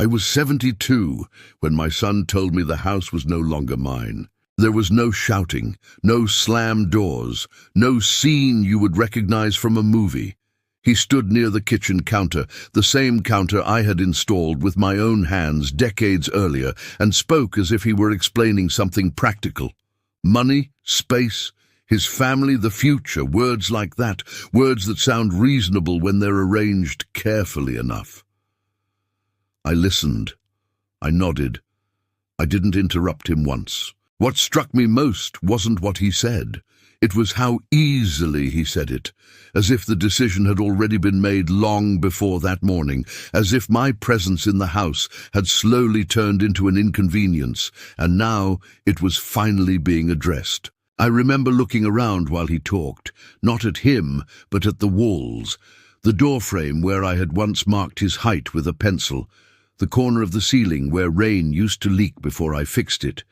I was 72 when my son told me the house was no longer mine. There was no shouting, no slammed doors, no scene you would recognize from a movie. He stood near the kitchen counter, the same counter I had installed with my own hands decades earlier, and spoke as if he were explaining something practical. Money, space, his family, the future, words like that, words that sound reasonable when they're arranged carefully enough. I listened. I nodded. I didn't interrupt him once. What struck me most wasn't what he said. It was how easily he said it, as if the decision had already been made long before that morning, as if my presence in the house had slowly turned into an inconvenience, and now it was finally being addressed. I remember looking around while he talked, not at him, but at the walls, the doorframe where I had once marked his height with a pencil, the corner of the ceiling where rain used to leak before I fixed it,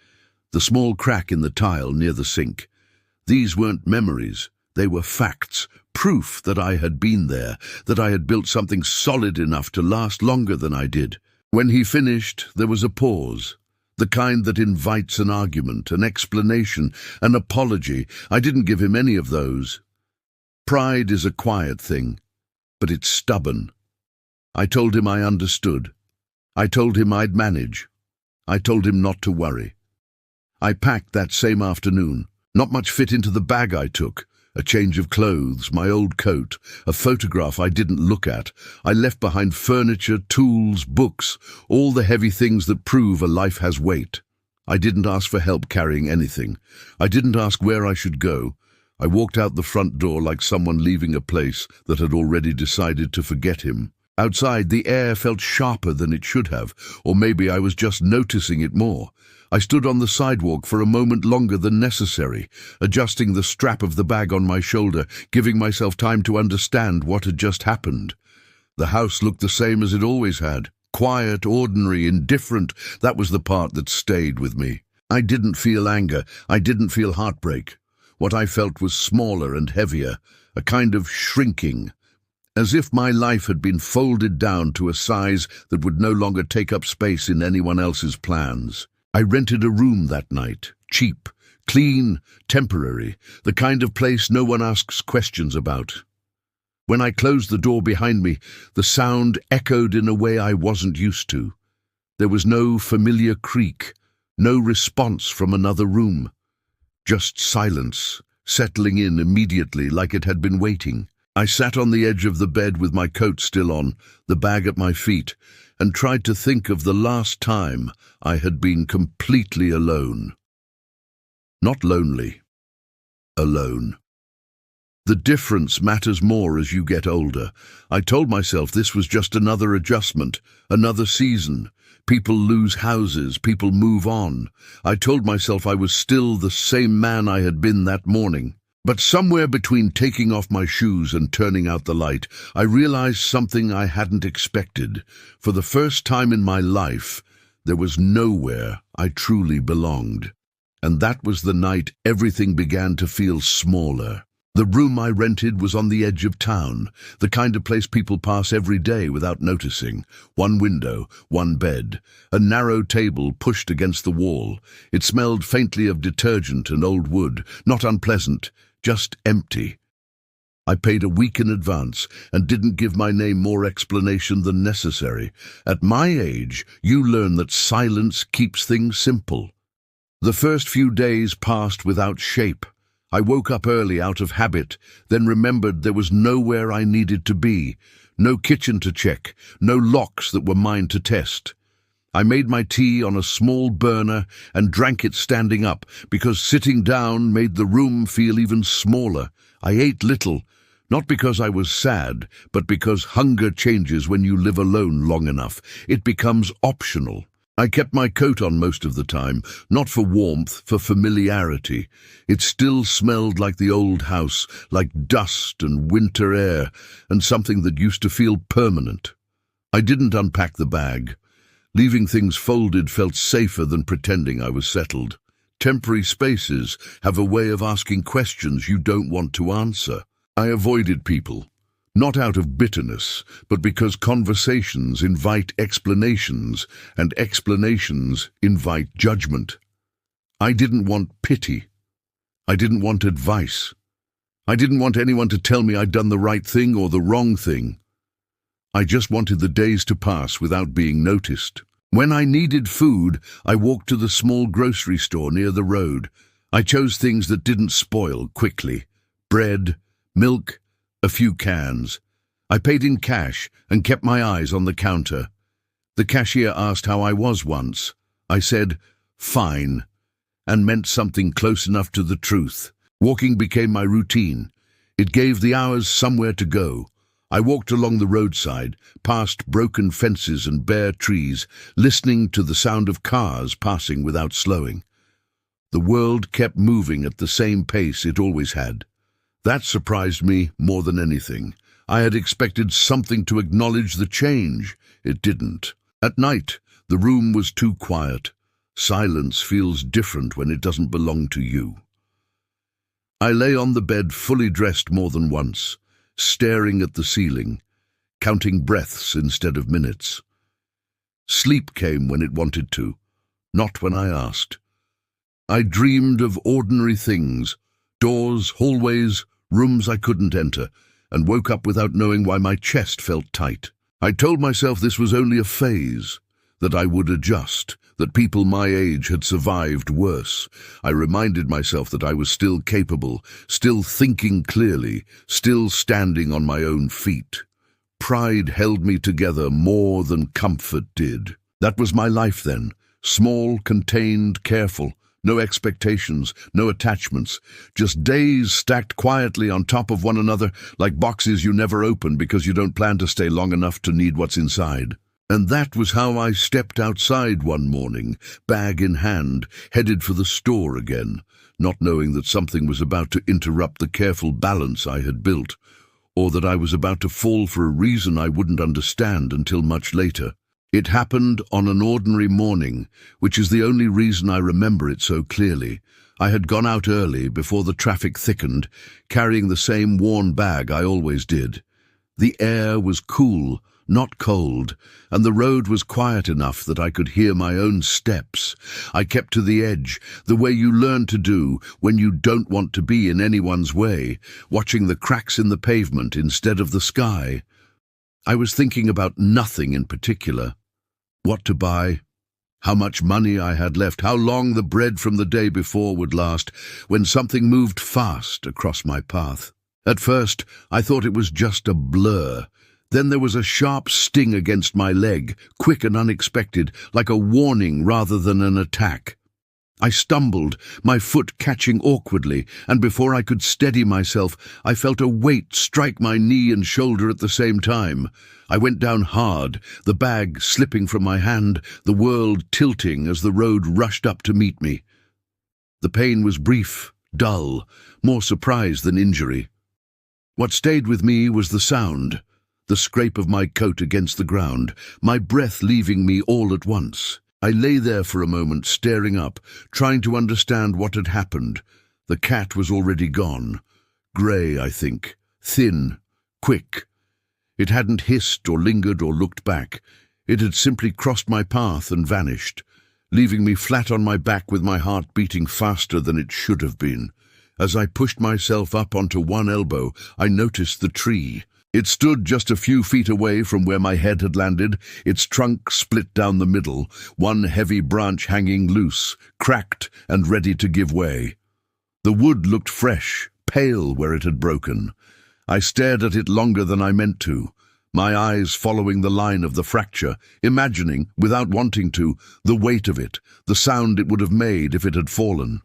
the small crack in the tile near the sink. These weren't memories, they were facts, proof that I had been there, that I had built something solid enough to last longer than I did. When he finished, there was a pause, the kind that invites an argument, an explanation, an apology. I didn't give him any of those. Pride is a quiet thing, but it's stubborn. I told him I understood. I told him I'd manage. I told him not to worry. I packed that same afternoon. Not much fit into the bag I took. A change of clothes, my old coat, a photograph I didn't look at. I left behind furniture, tools, books, all the heavy things that prove a life has weight. I didn't ask for help carrying anything. I didn't ask where I should go. I walked out the front door like someone leaving a place that had already decided to forget him. Outside, the air felt sharper than it should have, or maybe I was just noticing it more. I stood on the sidewalk for a moment longer than necessary, adjusting the strap of the bag on my shoulder, giving myself time to understand what had just happened. The house looked the same as it always had. Quiet, ordinary, indifferent. That was the part that stayed with me. I didn't feel anger. I didn't feel heartbreak. What I felt was smaller and heavier, a kind of shrinking, as if my life had been folded down to a size that would no longer take up space in anyone else's plans. I rented a room that night, cheap, clean, temporary, the kind of place no one asks questions about. When I closed the door behind me, the sound echoed in a way I wasn't used to. There was no familiar creak, no response from another room. Just silence, settling in immediately like it had been waiting. I sat on the edge of the bed with my coat still on, the bag at my feet, and tried to think of the last time I had been completely alone. Not lonely, alone. The difference matters more as you get older. I told myself this was just another adjustment, another season. People lose houses, people move on. I told myself I was still the same man I had been that morning. But somewhere between taking off my shoes and turning out the light, I realized something I hadn't expected. For the first time in my life, there was nowhere I truly belonged. And that was the night everything began to feel smaller. The room I rented was on the edge of town, the kind of place people pass every day without noticing. One window, one bed, a narrow table pushed against the wall. It smelled faintly of detergent and old wood, not unpleasant, just empty. I paid a week in advance and didn't give my name more explanation than necessary. At my age, you learn that silence keeps things simple. The first few days passed without shape. I woke up early out of habit, then remembered there was nowhere I needed to be, no kitchen to check, no locks that were mine to test. I made my tea on a small burner and drank it standing up, because sitting down made the room feel even smaller. I ate little, not because I was sad, but because hunger changes when you live alone long enough. It becomes optional. I kept my coat on most of the time, not for warmth, for familiarity. It still smelled like the old house, like dust and winter air, and something that used to feel permanent. I didn't unpack the bag. Leaving things folded felt safer than pretending I was settled. Temporary spaces have a way of asking questions you don't want to answer. I avoided people. Not out of bitterness, but because conversations invite explanations, and explanations invite judgment. I didn't want pity. I didn't want advice. I didn't want anyone to tell me I'd done the right thing or the wrong thing. I just wanted the days to pass without being noticed. When I needed food, I walked to the small grocery store near the road. I chose things that didn't spoil quickly. Bread, milk, a few cans. I paid in cash and kept my eyes on the counter. The cashier asked how I was once. I said, "Fine," and meant something close enough to the truth. Walking became my routine. It gave the hours somewhere to go. I walked along the roadside, past broken fences and bare trees, listening to the sound of cars passing without slowing. The world kept moving at the same pace it always had. That surprised me more than anything. I had expected something to acknowledge the change. It didn't. At night, the room was too quiet. Silence feels different when it doesn't belong to you. I lay on the bed fully dressed more than once, staring at the ceiling, counting breaths instead of minutes. Sleep came when it wanted to, not when I asked. I dreamed of ordinary things, doors, hallways, rooms I couldn't enter, and woke up without knowing why my chest felt tight. I told myself this was only a phase, that I would adjust, that people my age had survived worse. I reminded myself that I was still capable, still thinking clearly, still standing on my own feet. Pride held me together more than comfort did. That was my life then, small, contained, careful. No expectations, no attachments, just days stacked quietly on top of one another like boxes you never open because you don't plan to stay long enough to need what's inside. And that was how I stepped outside one morning, bag in hand, headed for the store again, not knowing that something was about to interrupt the careful balance I had built, or that I was about to fall for a reason I wouldn't understand until much later. It happened on an ordinary morning, which is the only reason I remember it so clearly. I had gone out early, before the traffic thickened, carrying the same worn bag I always did. The air was cool, not cold, and the road was quiet enough that I could hear my own steps. I kept to the edge, the way you learn to do when you don't want to be in anyone's way, watching the cracks in the pavement instead of the sky. I was thinking about nothing in particular. What to buy, how much money I had left, how long the bread from the day before would last, when something moved fast across my path. At first, I thought it was just a blur. Then there was a sharp sting against my leg, quick and unexpected, like a warning rather than an attack. I stumbled, my foot catching awkwardly, and before I could steady myself, I felt a weight strike my knee and shoulder at the same time. I went down hard, the bag slipping from my hand, the world tilting as the road rushed up to meet me. The pain was brief, dull, more surprise than injury. What stayed with me was the sound, the scrape of my coat against the ground, my breath leaving me all at once. I lay there for a moment, staring up, trying to understand what had happened. The cat was already gone. Grey, I think. Thin. Quick. It hadn't hissed or lingered or looked back. It had simply crossed my path and vanished, leaving me flat on my back with my heart beating faster than it should have been. As I pushed myself up onto one elbow, I noticed the tree. It stood just a few feet away from where my head had landed, its trunk split down the middle, one heavy branch hanging loose, cracked and ready to give way. The wood looked fresh, pale where it had broken. I stared at it longer than I meant to, my eyes following the line of the fracture, imagining, without wanting to, the weight of it, the sound it would have made if it had fallen.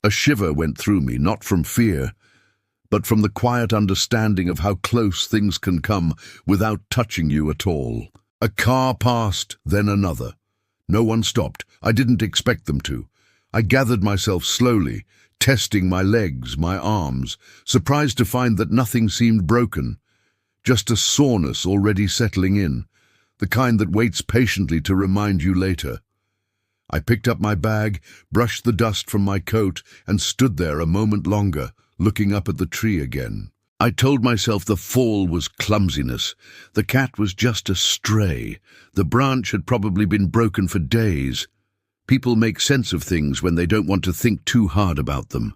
A shiver went through me, not from fear, but from the quiet understanding of how close things can come without touching you at all. A car passed, then another. No one stopped. I didn't expect them to. I gathered myself slowly, testing my legs, my arms, surprised to find that nothing seemed broken. Just a soreness already settling in, the kind that waits patiently to remind you later. I picked up my bag, brushed the dust from my coat, and stood there a moment longer, looking up at the tree again. I told myself the fall was clumsiness. The cat was just a stray. The branch had probably been broken for days. People make sense of things when they don't want to think too hard about them.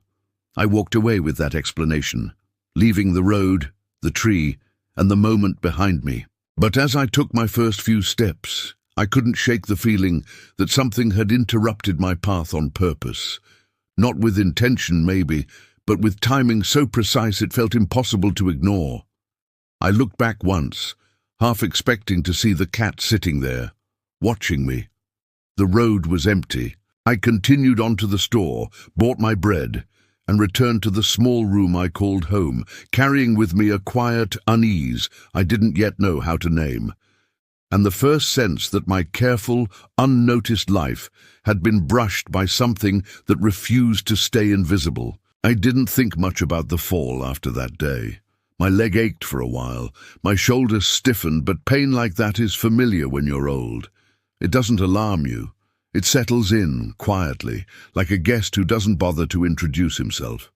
I walked away with that explanation, leaving the road, the tree, and the moment behind me. But as I took my first few steps, I couldn't shake the feeling that something had interrupted my path on purpose. Not with intention, maybe, but with timing so precise it felt impossible to ignore. I looked back once, half expecting to see the cat sitting there, watching me. The road was empty. I continued on to the store, bought my bread, and returned to the small room I called home, carrying with me a quiet unease I didn't yet know how to name, and the first sense that my careful, unnoticed life had been brushed by something that refused to stay invisible. I didn't think much about the fall after that day. My leg ached for a while, my shoulders stiffened, but pain like that is familiar when you're old. It doesn't alarm you. It settles in, quietly, like a guest who doesn't bother to introduce himself.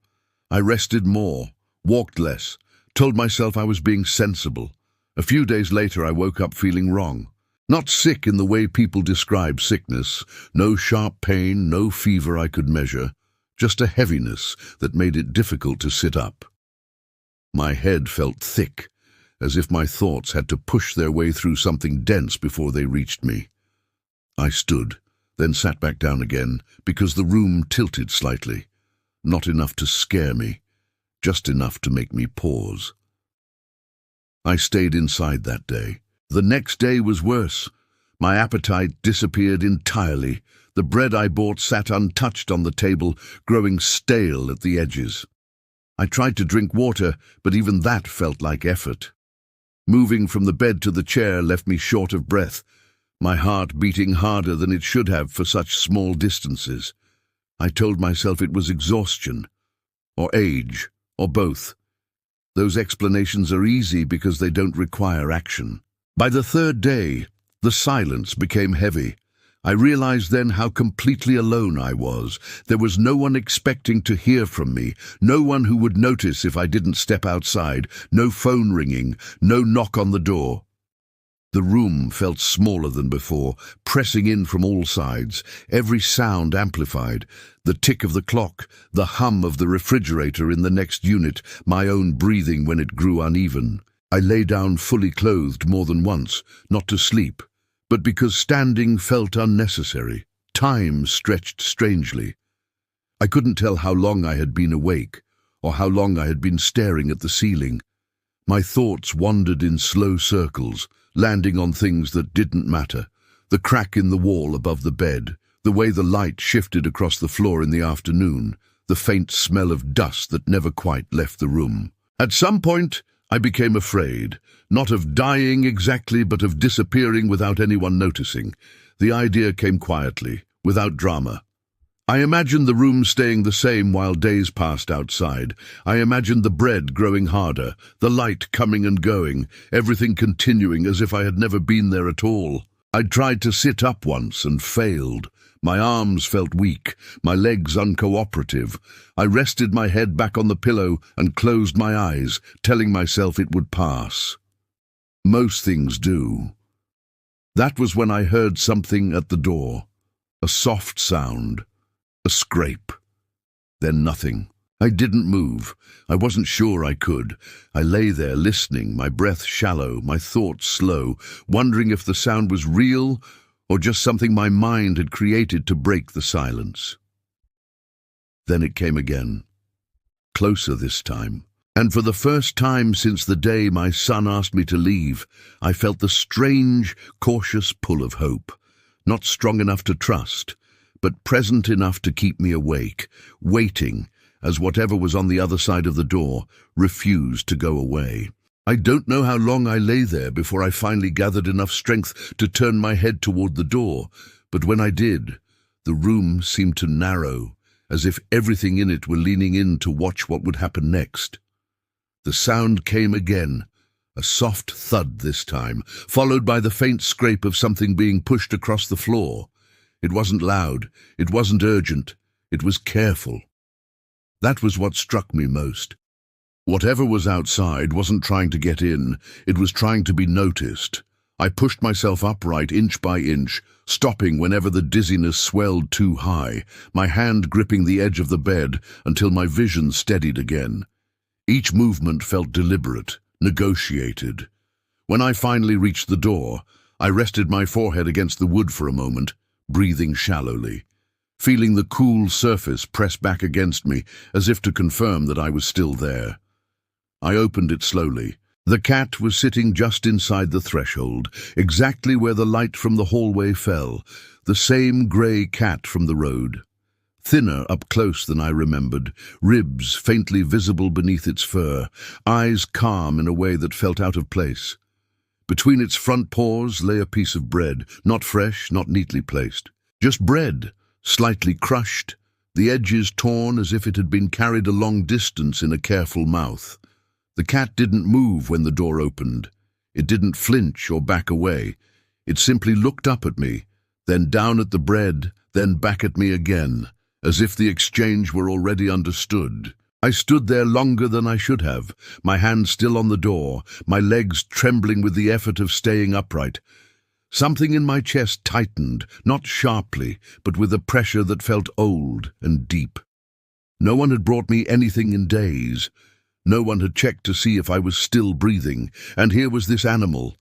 I rested more, walked less, told myself I was being sensible. A few days later I woke up feeling wrong. Not sick in the way people describe sickness, no sharp pain, no fever I could measure, just a heaviness that made it difficult to sit up. My head felt thick, as if my thoughts had to push their way through something dense before they reached me. I stood, then sat back down again, because the room tilted slightly. Not enough to scare me, just enough to make me pause. I stayed inside that day. The next day was worse. My appetite disappeared entirely. The bread I bought sat untouched on the table, growing stale at the edges. I tried to drink water, but even that felt like effort. Moving from the bed to the chair left me short of breath, my heart beating harder than it should have for such small distances. I told myself it was exhaustion, or age, or both. Those explanations are easy because they don't require action. By the third day, the silence became heavy. I realized then how completely alone I was. There was no one expecting to hear from me, no one who would notice if I didn't step outside, no phone ringing, no knock on the door. The room felt smaller than before, pressing in from all sides, every sound amplified. The tick of the clock, the hum of the refrigerator in the next unit, my own breathing when it grew uneven. I lay down fully clothed more than once, not to sleep, but because standing felt unnecessary. Time stretched strangely. I couldn't tell how long I had been awake, or how long I had been staring at the ceiling. My thoughts wandered in slow circles, landing on things that didn't matter. The crack in the wall above the bed, the way the light shifted across the floor in the afternoon, the faint smell of dust that never quite left the room. At some point, I became afraid, not of dying exactly, but of disappearing without anyone noticing. The idea came quietly, without drama. I imagined the room staying the same while days passed outside. I imagined the bread growing harder, the light coming and going, everything continuing as if I had never been there at all. I'd tried to sit up once and failed. My arms felt weak, my legs uncooperative. I rested my head back on the pillow and closed my eyes, telling myself it would pass. Most things do. That was when I heard something at the door. A soft sound. A scrape. Then nothing. I didn't move. I wasn't sure I could. I lay there listening, my breath shallow, my thoughts slow, wondering if the sound was real or just something my mind had created to break the silence. Then it came again. Closer this time. And for the first time since the day my son asked me to leave, I felt the strange, cautious pull of hope. Not strong enough to trust, but present enough to keep me awake, waiting, as whatever was on the other side of the door refused to go away. I don't know how long I lay there before I finally gathered enough strength to turn my head toward the door, but when I did, the room seemed to narrow, as if everything in it were leaning in to watch what would happen next. The sound came again, a soft thud this time, followed by the faint scrape of something being pushed across the floor. It wasn't loud, it wasn't urgent, it was careful. That was what struck me most. Whatever was outside wasn't trying to get in, it was trying to be noticed. I pushed myself upright inch by inch, stopping whenever the dizziness swelled too high, my hand gripping the edge of the bed until my vision steadied again. Each movement felt deliberate, negotiated. When I finally reached the door, I rested my forehead against the wood for a moment, breathing shallowly, feeling the cool surface press back against me as if to confirm that I was still there. I opened it slowly. The cat was sitting just inside the threshold, exactly where the light from the hallway fell, the same grey cat from the road. Thinner up close than I remembered, ribs faintly visible beneath its fur, eyes calm in a way that felt out of place. Between its front paws lay a piece of bread, not fresh, not neatly placed. Just bread, slightly crushed, the edges torn as if it had been carried a long distance in a careful mouth. The cat didn't move when the door opened. It didn't flinch or back away. It simply looked up at me, then down at the bread, then back at me again, as if the exchange were already understood. I stood there longer than I should have, my hand still on the door, my legs trembling with the effort of staying upright. Something in my chest tightened, not sharply, but with a pressure that felt old and deep. No one had brought me anything in days. No one had checked to see if I was still breathing, and here was this animal,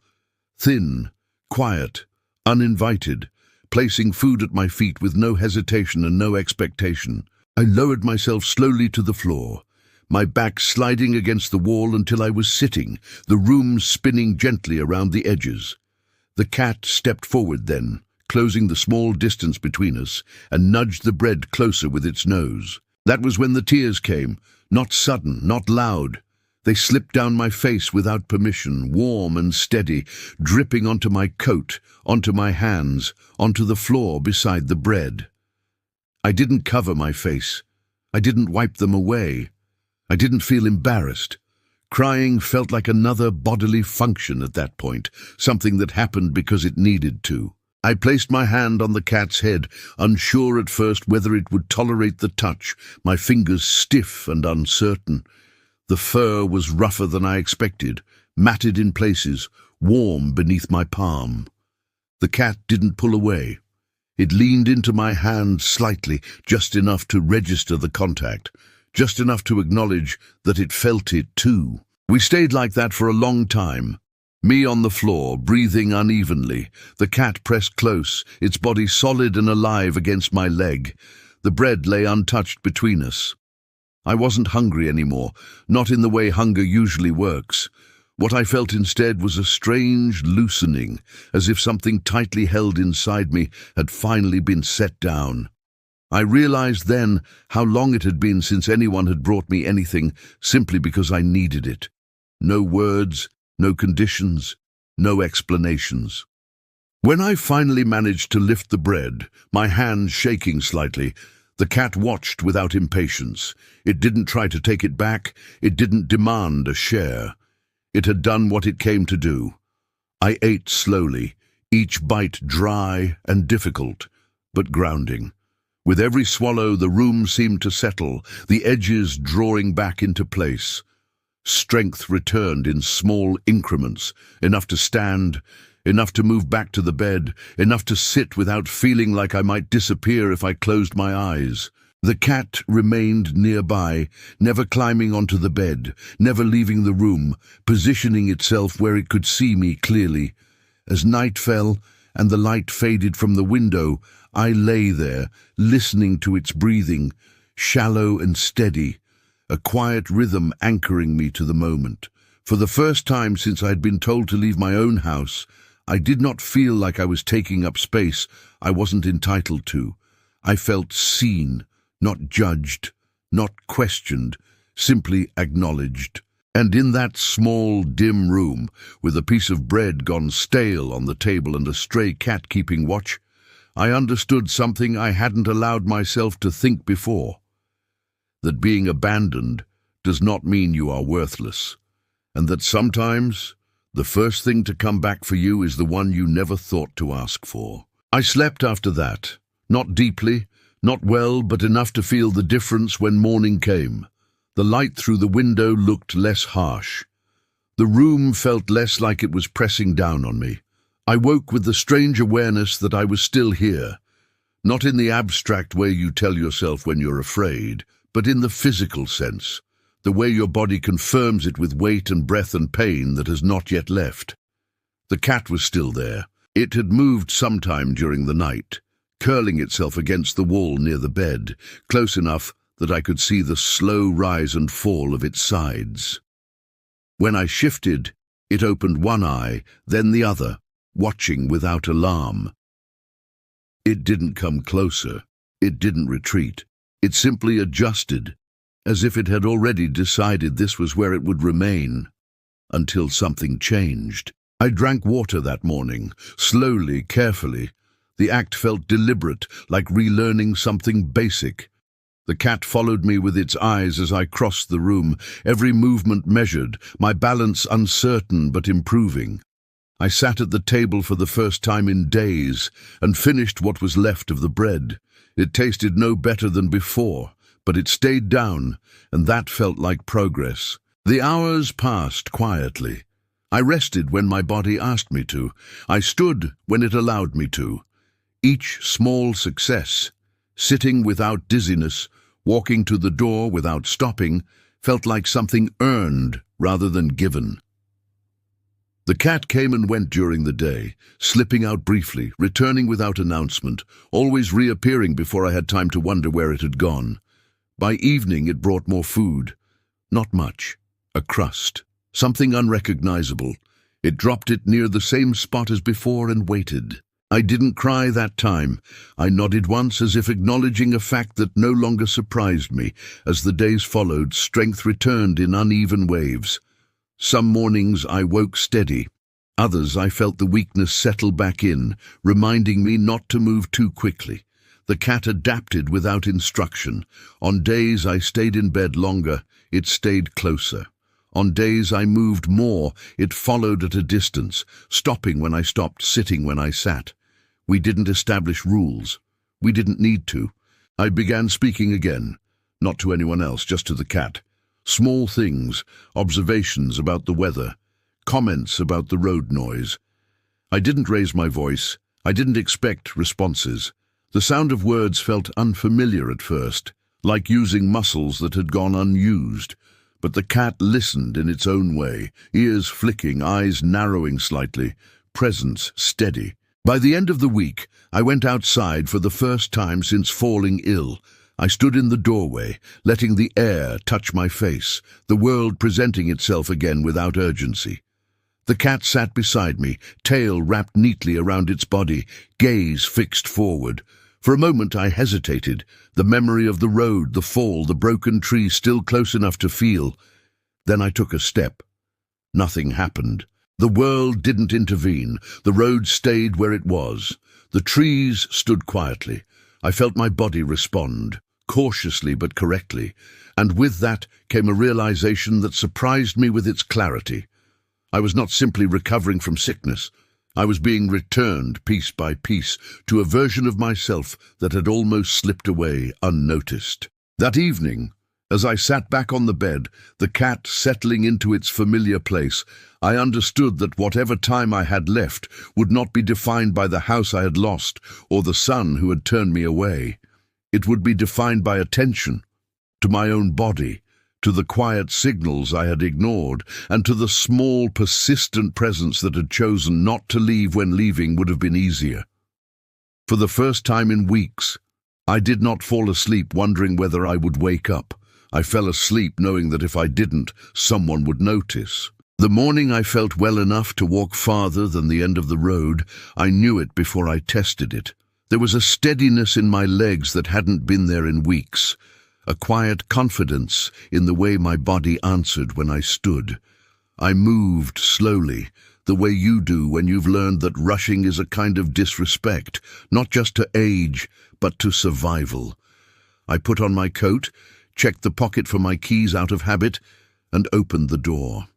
thin, quiet, uninvited, placing food at my feet with no hesitation and no expectation. I lowered myself slowly to the floor, my back sliding against the wall until I was sitting, the room spinning gently around the edges. The cat stepped forward then, closing the small distance between us, and nudged the bread closer with its nose. That was when the tears came, not sudden, not loud. They slipped down my face without permission, warm and steady, dripping onto my coat, onto my hands, onto the floor beside the bread. I didn't cover my face. I didn't wipe them away. I didn't feel embarrassed. Crying felt like another bodily function at that point, something that happened because it needed to. I placed my hand on the cat's head, unsure at first whether it would tolerate the touch, my fingers stiff and uncertain. The fur was rougher than I expected, matted in places, warm beneath my palm. The cat didn't pull away. It leaned into my hand slightly, just enough to register the contact, just enough to acknowledge that it felt it too. We stayed like that for a long time. Me on the floor, breathing unevenly, the cat pressed close, its body solid and alive against my leg. The bread lay untouched between us. I wasn't hungry anymore, not in the way hunger usually works. What I felt instead was a strange loosening, as if something tightly held inside me had finally been set down. I realized then how long it had been since anyone had brought me anything simply because I needed it. No words, no conditions, no explanations. When I finally managed to lift the bread, my hand shaking slightly, the cat watched without impatience. It didn't try to take it back, it didn't demand a share. It had done what it came to do. I ate slowly, each bite dry and difficult, but grounding. With every swallow, the room seemed to settle, the edges drawing back into place. Strength returned in small increments, enough to stand, enough to move back to the bed, enough to sit without feeling like I might disappear if I closed my eyes. The cat remained nearby, never climbing onto the bed, never leaving the room, positioning itself where it could see me clearly. As night fell and the light faded from the window, I lay there, listening to its breathing, shallow and steady, a quiet rhythm anchoring me to the moment. For the first time since I had been told to leave my own house, I did not feel like I was taking up space I wasn't entitled to. I felt seen, not judged, not questioned, simply acknowledged. And in that small, dim room, with a piece of bread gone stale on the table and a stray cat keeping watch, I understood something I hadn't allowed myself to think before. That being abandoned does not mean you are worthless, and that sometimes the first thing to come back for you is the one you never thought to ask for. I slept after that, not deeply, not well, but enough to feel the difference when morning came. The light through the window looked less harsh. The room felt less like it was pressing down on me. I woke with the strange awareness that I was still here, not in the abstract way you tell yourself when you're afraid, but in the physical sense, the way your body confirms it with weight and breath and pain that has not yet left. The cat was still there. It had moved sometime during the night, curling itself against the wall near the bed, close enough that I could see the slow rise and fall of its sides. When I shifted, it opened one eye, then the other, watching without alarm. It didn't come closer. It didn't retreat. It simply adjusted, as if it had already decided this was where it would remain, until something changed. I drank water that morning, slowly, carefully. The act felt deliberate, like relearning something basic. The cat followed me with its eyes as I crossed the room, every movement measured, my balance uncertain but improving. I sat at the table for the first time in days and finished what was left of the bread. It tasted no better than before, but it stayed down, and that felt like progress. The hours passed quietly. I rested when my body asked me to. I stood when it allowed me to. Each small success, sitting without dizziness, walking to the door without stopping, felt like something earned rather than given. The cat came and went during the day, slipping out briefly, returning without announcement, always reappearing before I had time to wonder where it had gone. By evening it brought more food. Not much. A crust. Something unrecognizable. It dropped it near the same spot as before and waited. I didn't cry that time. I nodded once as if acknowledging a fact that no longer surprised me. As the days followed, strength returned in uneven waves. Some mornings I woke steady. Others I felt the weakness settle back in, reminding me not to move too quickly. The cat adapted without instruction. On days I stayed in bed longer, it stayed closer. On days I moved more, it followed at a distance, stopping when I stopped, sitting when I sat. We didn't establish rules. We didn't need to. I began speaking again, not to anyone else, just to the cat. Small things, observations about the weather, comments about the road noise. I didn't raise my voice. I didn't expect responses. The sound of words felt unfamiliar at first, like using muscles that had gone unused. But the cat listened in its own way, ears flicking, eyes narrowing slightly, presence steady. By the end of the week, I went outside for the first time since falling ill. I stood in the doorway, letting the air touch my face, the world presenting itself again without urgency. The cat sat beside me, tail wrapped neatly around its body, gaze fixed forward. For a moment I hesitated, the memory of the road, the fall, the broken tree still close enough to feel. Then I took a step. Nothing happened. The world didn't intervene. The road stayed where it was. The trees stood quietly. I felt my body respond, cautiously but correctly, and with that came a realization that surprised me with its clarity. I was not simply recovering from sickness. I was being returned, piece by piece, to a version of myself that had almost slipped away unnoticed. That evening, as I sat back on the bed, the cat settling into its familiar place, I understood that whatever time I had left would not be defined by the house I had lost or the son who had turned me away. It would be defined by attention, to my own body, to the quiet signals I had ignored, and to the small, persistent presence that had chosen not to leave when leaving would have been easier. For the first time in weeks, I did not fall asleep wondering whether I would wake up. I fell asleep knowing that if I didn't, someone would notice. The morning I felt well enough to walk farther than the end of the road, I knew it before I tested it. There was a steadiness in my legs that hadn't been there in weeks. A quiet confidence in the way my body answered when I stood. I moved slowly, the way you do when you've learned that rushing is a kind of disrespect, not just to age, but to survival. I put on my coat, checked the pocket for my keys out of habit, and opened the door.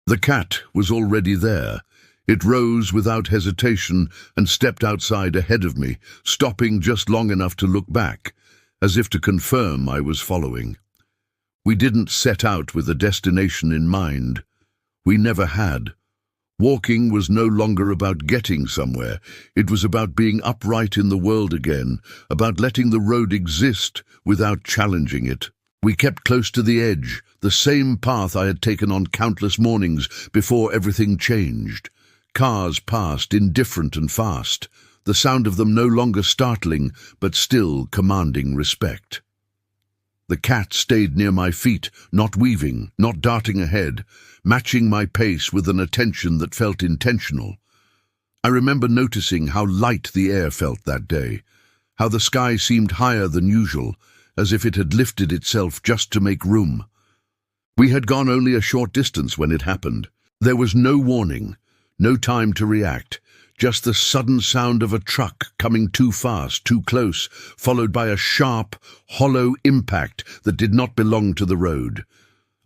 The cat was already there. It rose without hesitation and stepped outside ahead of me, stopping just long enough to look back, as if to confirm I was following. We didn't set out with a destination in mind. We never had. Walking was no longer about getting somewhere. It was about being upright in the world again, about letting the road exist without challenging it. We kept close to the edge, the same path I had taken on countless mornings before everything changed. Cars passed, indifferent and fast, the sound of them no longer startling, but still commanding respect. The cat stayed near my feet, not weaving, not darting ahead, matching my pace with an attention that felt intentional. I remember noticing how light the air felt that day, how the sky seemed higher than usual, as if it had lifted itself just to make room. We had gone only a short distance when it happened. There was no warning, no time to react, just the sudden sound of a truck coming too fast, too close, followed by a sharp, hollow impact that did not belong to the road.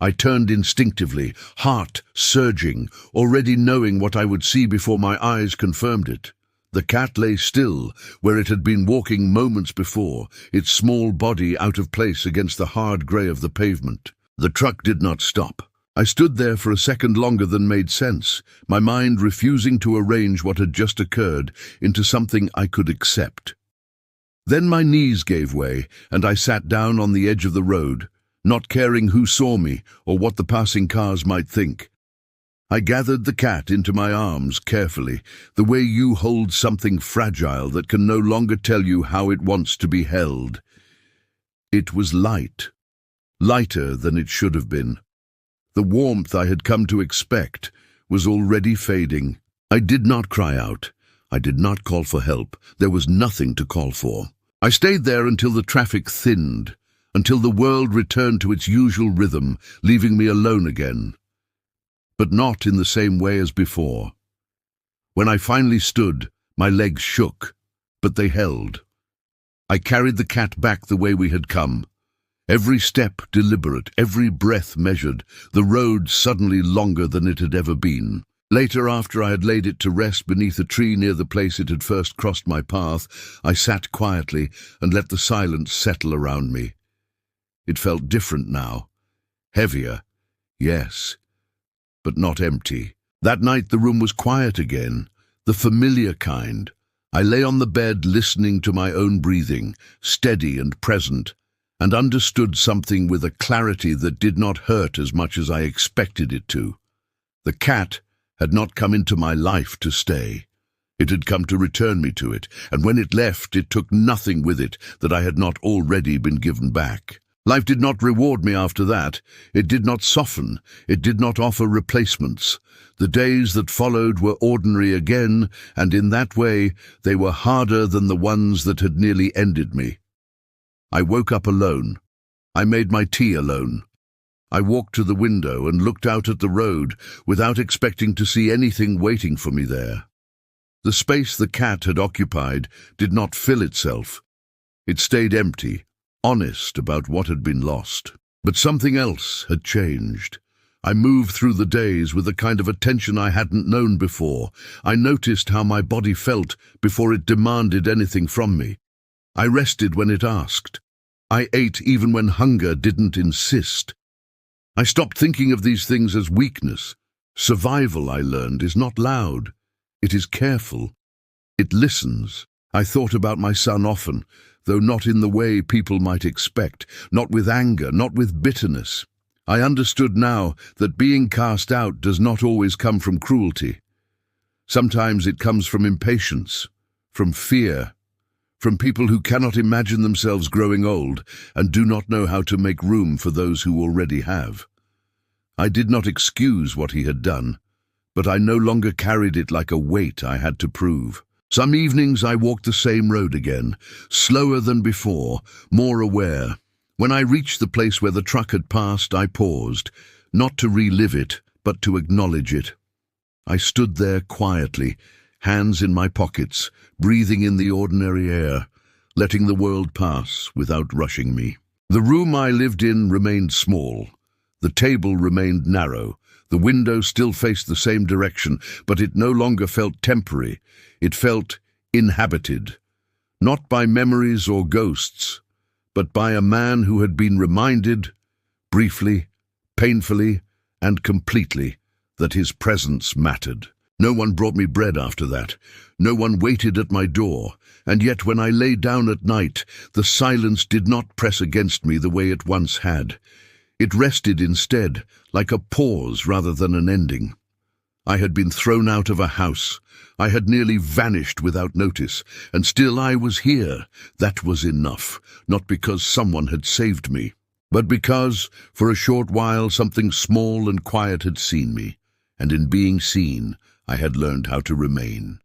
I turned instinctively, heart surging, already knowing what I would see before my eyes confirmed it. The cat lay still, where it had been walking moments before, its small body out of place against the hard grey of the pavement. The truck did not stop. I stood there for a second longer than made sense, my mind refusing to arrange what had just occurred into something I could accept. Then my knees gave way, and I sat down on the edge of the road, not caring who saw me or what the passing cars might think. I gathered the cat into my arms carefully, the way you hold something fragile that can no longer tell you how it wants to be held. It was light, lighter than it should have been. The warmth I had come to expect was already fading. I did not cry out. I did not call for help. There was nothing to call for. I stayed there until the traffic thinned, until the world returned to its usual rhythm, leaving me alone again. But not in the same way as before. When I finally stood, my legs shook, but they held. I carried the cat back the way we had come. Every step deliberate, every breath measured, the road suddenly longer than it had ever been. Later, after I had laid it to rest beneath a tree near the place it had first crossed my path, I sat quietly and let the silence settle around me. It felt different now. Heavier, yes, but not empty. That night the room was quiet again, the familiar kind. I lay on the bed listening to my own breathing, steady and present, and understood something with a clarity that did not hurt as much as I expected it to. The cat had not come into my life to stay. It had come to return me to it, and when it left, it took nothing with it that I had not already been given back. Life did not reward me after that. It did not soften. It did not offer replacements. The days that followed were ordinary again, and in that way they were harder than the ones that had nearly ended me. I woke up alone. I made my tea alone. I walked to the window and looked out at the road without expecting to see anything waiting for me there. The space the cat had occupied did not fill itself. It stayed empty, honest about what had been lost. But something else had changed. I moved through the days with a kind of attention I hadn't known before. I noticed how my body felt before it demanded anything from me. I rested when it asked. I ate even when hunger didn't insist. I stopped thinking of these things as weakness. Survival, I learned, is not loud. It is careful. It listens. I thought about my son often, though not in the way people might expect, not with anger, not with bitterness. I understood now that being cast out does not always come from cruelty. Sometimes it comes from impatience, from fear, from people who cannot imagine themselves growing old and do not know how to make room for those who already have. I did not excuse what he had done, but I no longer carried it like a weight I had to prove. Some evenings I walked the same road again, slower than before, more aware. When I reached the place where the truck had passed, I paused, not to relive it, but to acknowledge it. I stood there quietly, hands in my pockets, breathing in the ordinary air, letting the world pass without rushing me. The room I lived in remained small. The table remained narrow. The window still faced the same direction, but it no longer felt temporary. It felt inhabited, not by memories or ghosts, but by a man who had been reminded, briefly, painfully, and completely, that his presence mattered. No one brought me bread after that. No one waited at my door. And yet when I lay down at night, the silence did not press against me the way it once had. It rested instead, like a pause rather than an ending. I had been thrown out of a house. I had nearly vanished without notice, and still I was here. That was enough, not because someone had saved me, but because, for a short while, something small and quiet had seen me, and in being seen, I had learned how to remain.